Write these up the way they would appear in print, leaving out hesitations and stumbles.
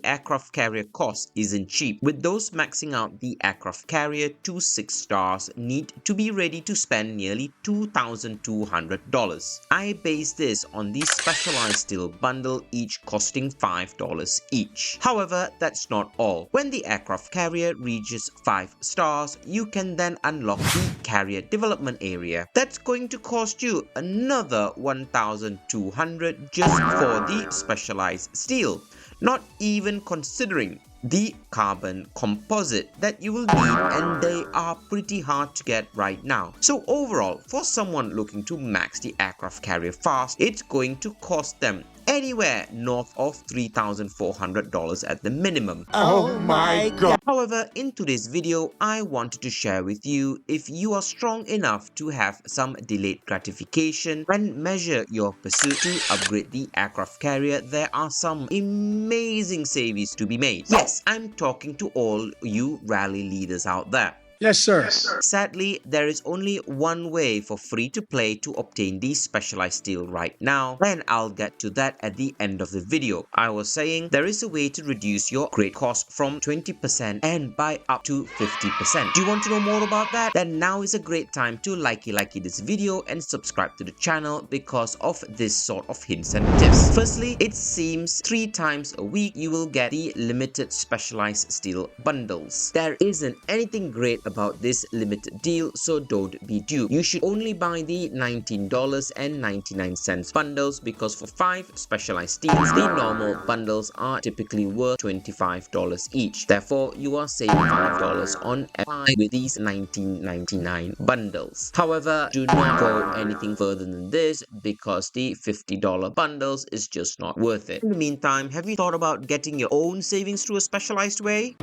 aircraft carrier cost isn't cheap. With those maxing out the aircraft carrier to 6 stars need to be ready to spend nearly $2,200. I base this on the specialized steel bundle, each costing $5 each. However, that's not all. When the aircraft carrier reaches 5 stars, you can then unlock the carrier development area. That's going to cost you another $1,200 just for the specialized steel, not even considering the carbon composite that you will need, and they are pretty hard to get right now. So overall, for someone looking to max the aircraft carrier fast, it's going to cost them anywhere north of $3,400 at the minimum. Oh my god! However, in today's video, I wanted to share with you, if you are strong enough to have some delayed gratification and measure your pursuit to upgrade the aircraft carrier, there are some amazing savings to be made. Yes, I'm talking to all you rally leaders out there. Yes, sir. Sadly, there is only one way for free to play to obtain the specialized steel right now, and I'll get to that at the end of the video. I was saying there is a way to reduce your upgrade cost from 20% and by up to 50%. Do you want to know more about that? Then now is a great time to likey this video and subscribe to the channel because of this sort of hints and tips. Firstly, it seems 3 times a week you will get the limited specialized steel bundles. There isn't anything great about this limited deal, so don't be duped. You should only buy the $19.99 bundles because for 5 specialized steels, the normal bundles are typically worth $25 each. Therefore, you are saving $5 on buy with these $19.99 bundles. However, do not go anything further than this because the $50 bundles is just not worth it. In the meantime, have you thought about getting your own savings through a specialized way?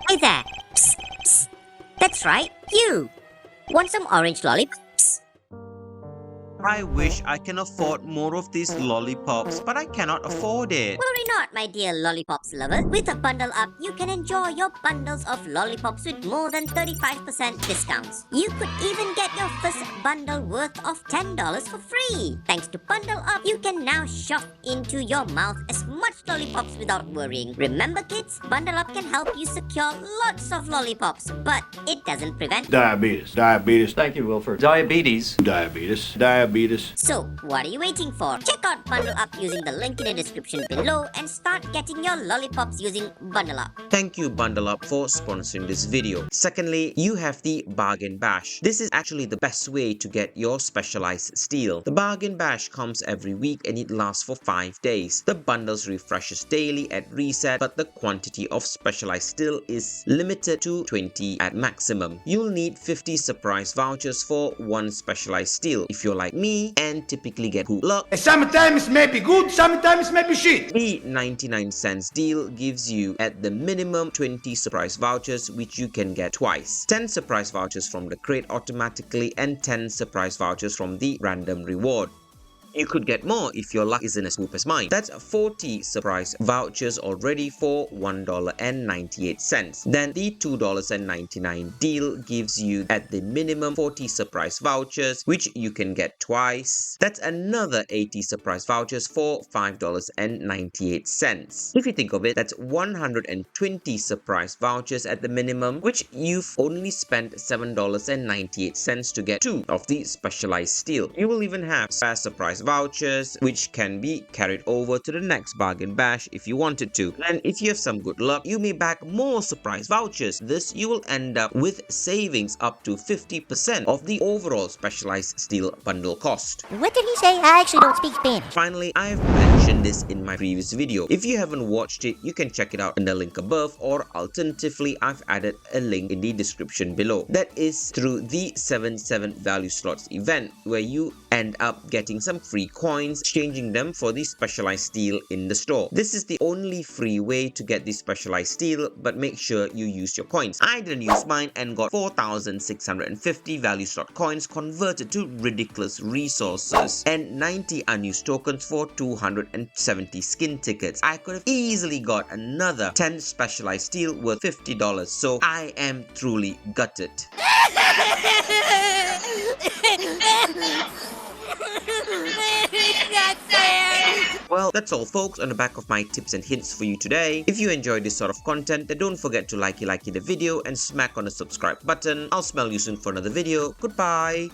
Hey there! Psst, psst. That's right, you! Want some orange lollipops? I wish I can afford more of these lollipops, but I cannot afford it. Worry not, my dear lollipops lover. With a bundle up, you can enjoy your bundles of lollipops with more than 35% discounts. You could even get your first bundle worth of $10 for free. Thanks to Bundle Up, you can now shove into your mouth as much lollipops without worrying. Remember kids, Bundle Up can help you secure lots of lollipops, but it doesn't prevent Diabetes. Diabetes. Thank you, Wilford. Diabetes. Diabetes. Diabetes. So, what are you waiting for? Check out Bundle Up using the link in the description below and start getting your lollipops using Bundle Up. Thank you Bundle Up for sponsoring this video. Secondly, you have the Bargain Bash. This is actually the best way to get your specialized steel. The Bargain Bash comes every week and it lasts for 5 days. The bundles refreshes daily at reset, but the quantity of specialized steel is limited to 20 at maximum. You'll need 50 surprise vouchers for 1 specialized steel if you're like me and typically get good luck. Sometimes may be good, sometimes may be shit. The 99-cent deal gives you at the minimum 20 surprise vouchers, which you can get twice. 10 surprise vouchers from the crate automatically and 10 surprise vouchers from the random reward. You could get more if your luck isn't as good as mine. That's 40 surprise vouchers already for $1.98. Then the $2.99 deal gives you at the minimum 40 surprise vouchers, which you can get twice. That's another 80 surprise vouchers for $5.98. If you think of it, that's 120 surprise vouchers at the minimum, which you've only spent $7.98 to get 2 of the specialized steel. You will even have spare surprise vouchers which can be carried over to the next Bargain Bash if you wanted to. And if you have some good luck, you may back more surprise vouchers. This you will end up with savings up to 50% of the overall specialized steel bundle cost. What did he say? I actually don't speak Spanish. Finally, I have mentioned this in my previous video. If you haven't watched it, you can check it out in the link above, or alternatively, I've added a link in the description below. That is through the 7/7 value slots event, where you end up getting some free coins, exchanging them for the specialized steel in the store. This is the only free way to get the specialized steel, but make sure you use your coins. I didn't use mine and got 4,650 value slot coins converted to ridiculous resources and 90 unused tokens for 270 skin tickets. I could have easily got another 10 specialized steel worth $50, so I am truly gutted. Well, that's all folks on the back of my tips and hints for you today. If you enjoyed this sort of content, then don't forget to like the video and smack on the subscribe button. I'll smell you soon for another video. Goodbye.